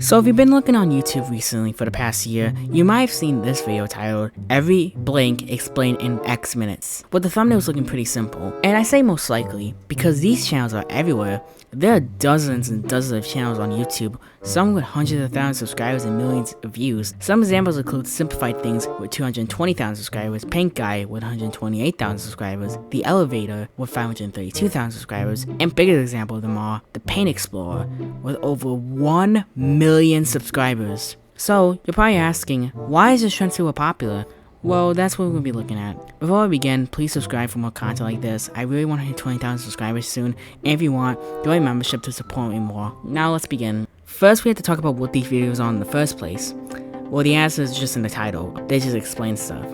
So if you've been looking on YouTube recently for the past year, you might have seen this video titled, "Every Blink Explained in X Minutes," with the thumbnails looking pretty simple. And I say most likely, because these channels are everywhere. There are dozens and dozens of channels on YouTube, some with hundreds of thousands of subscribers and millions of views. Some examples include Simplified Things with 220,000 subscribers, Pink Guy with 128,000 subscribers, The Elevator with 532,000 subscribers, and biggest example of them all, The Paint Explorer with over 1 million subscribers. So, you're probably asking, why is this trend so popular? Well, that's what we're going to be looking at. Before I begin, please subscribe for more content like this. I really want to hit 20,000 subscribers soon, and if you want, join membership to support me more. Now let's begin. First, we have to talk about what these videos are in the first place. Well, the answer is just in the title. They just explain stuff.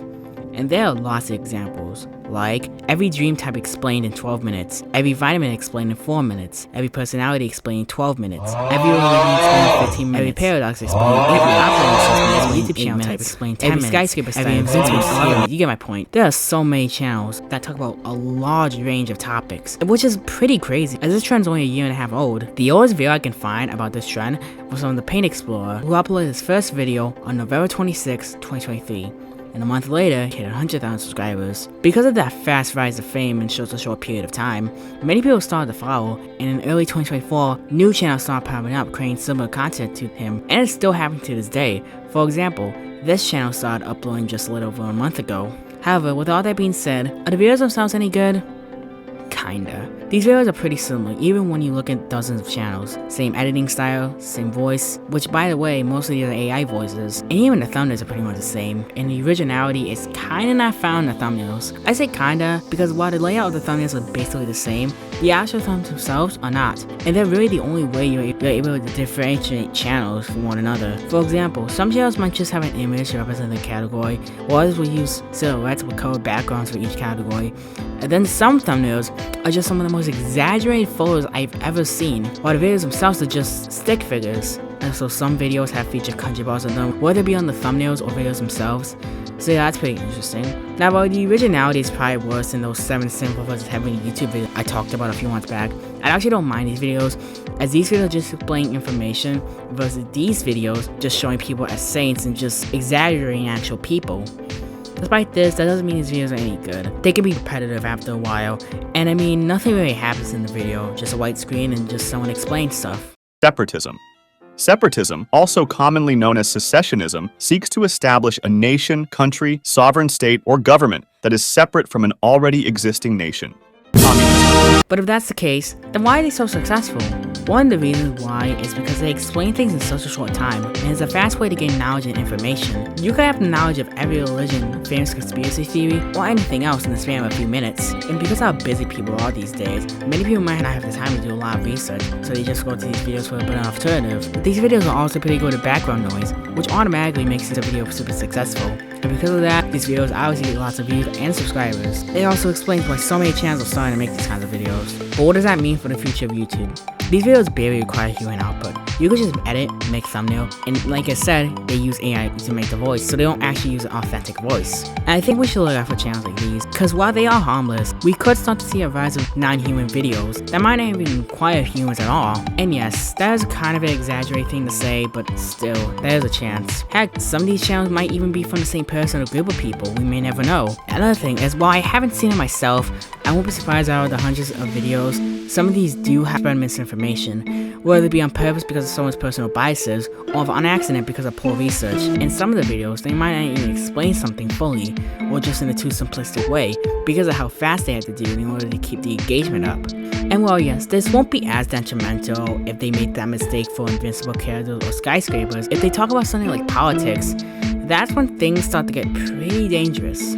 And there are lots of examples, like every dream type explained in 12 minutes, every vitamin explained in 4 minutes, every personality explained in 12 minutes, every religion explained in 15 minutes, every paradox explained, every operating system, YouTube channel type explained 10 minutes, every skyscraper style explained. You get my point. There are so many channels that talk about a large range of topics, which is pretty crazy, as this trend's only a year and a half old. The oldest video I can find about this trend was from the Paint Explorer, who uploaded his first video on November 26, 2023. And a month later, he had 100,000 subscribers. Because of that fast rise of fame in just a short period of time, many people started to follow, and in early 2024, new channels started popping up creating similar content to him, and it's still happening to this day. For example, this channel started uploading just a little over a month ago. However, with all that being said, are the videos themselves any good? Kinda. These videos are pretty similar even when you look at dozens of channels. Same editing style, same voice, which by the way, most of these are AI voices, and even the thumbnails are pretty much the same, and the originality is kinda not found in the thumbnails. I say kinda because while the layout of the thumbnails are basically the same, the actual thumbnails themselves are not, and they're really the only way you're able to differentiate channels from one another. For example, some channels might just have an image to represent the category, while others will use silhouettes with colored backgrounds for each category, and then some thumbnails are just some of the most exaggerated photos I've ever seen, while the videos themselves are just stick figures. And so some videos have featured countryballs in them, whether it be on the thumbnails or videos themselves. So yeah, that's pretty interesting. Now, while the originality is probably worse than those 7 simple versus heavy YouTube videos I talked about a few months back, I actually don't mind these videos, as these videos just explain information versus these videos just showing people as saints and just exaggerating actual people. Despite this, that doesn't mean these videos are any good. They can be repetitive after a while, and I mean, nothing really happens in the video, just a white screen and just someone explains stuff. Separatism. Separatism, also commonly known as secessionism, seeks to establish a nation, country, sovereign state, or government that is separate from an already existing nation. Communism. But if that's the case, then why are they so successful? One of the reasons why is because they explain things in such a short time, and it's a fast way to gain knowledge and information. You could have the knowledge of every religion, famous conspiracy theory, or anything else in the span of a few minutes. And because how busy people are these days, many people might not have the time to do a lot of research, so they just go to these videos for a better alternative. But these videos are also pretty good at background noise, which automatically makes the video super successful. And because of that, these videos obviously get lots of views and subscribers. It also explains why so many channels are starting to make these kinds of videos. But what does that mean for the future of YouTube? These videos barely require human output. You could just edit, make thumbnail, and like I said, they use AI to make the voice, so they don't actually use an authentic voice. And I think we should look out for channels like these, because while they are harmless, we could start to see a rise of non-human videos that might not even require humans at all. And yes, that is kind of an exaggerated thing to say, but still, there is a chance. Heck, some of these channels might even be from the same person or group of people, we may never know. Another thing is, while I haven't seen it myself, I won't be surprised out of the hundreds of videos, some of these do have spread misinformation, whether it be on purpose because of someone's personal biases, or on accident because of poor research. In some of the videos, they might not even explain something fully, or just in a too simplistic way, because of how fast they have to do in order to keep the engagement up. And while yes, this won't be as detrimental if they make that mistake for invincible characters or skyscrapers, if they talk about something like politics, that's when things start to get pretty dangerous.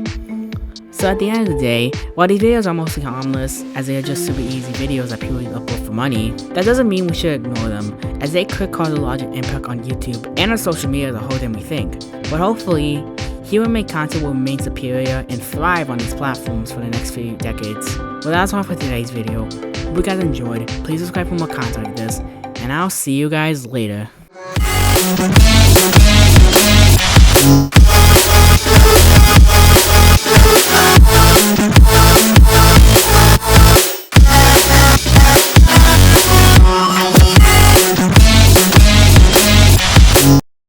So at the end of the day, while these videos are mostly harmless, as they are just super easy videos that people upload for money, that doesn't mean we should ignore them, as they could cause a larger impact on YouTube and on social media as a whole than we think. But hopefully, human-made content will remain superior and thrive on these platforms for the next few decades. Well, that's all for today's video. Hope you guys enjoyed. Please subscribe for more content like this, and I'll see you guys later.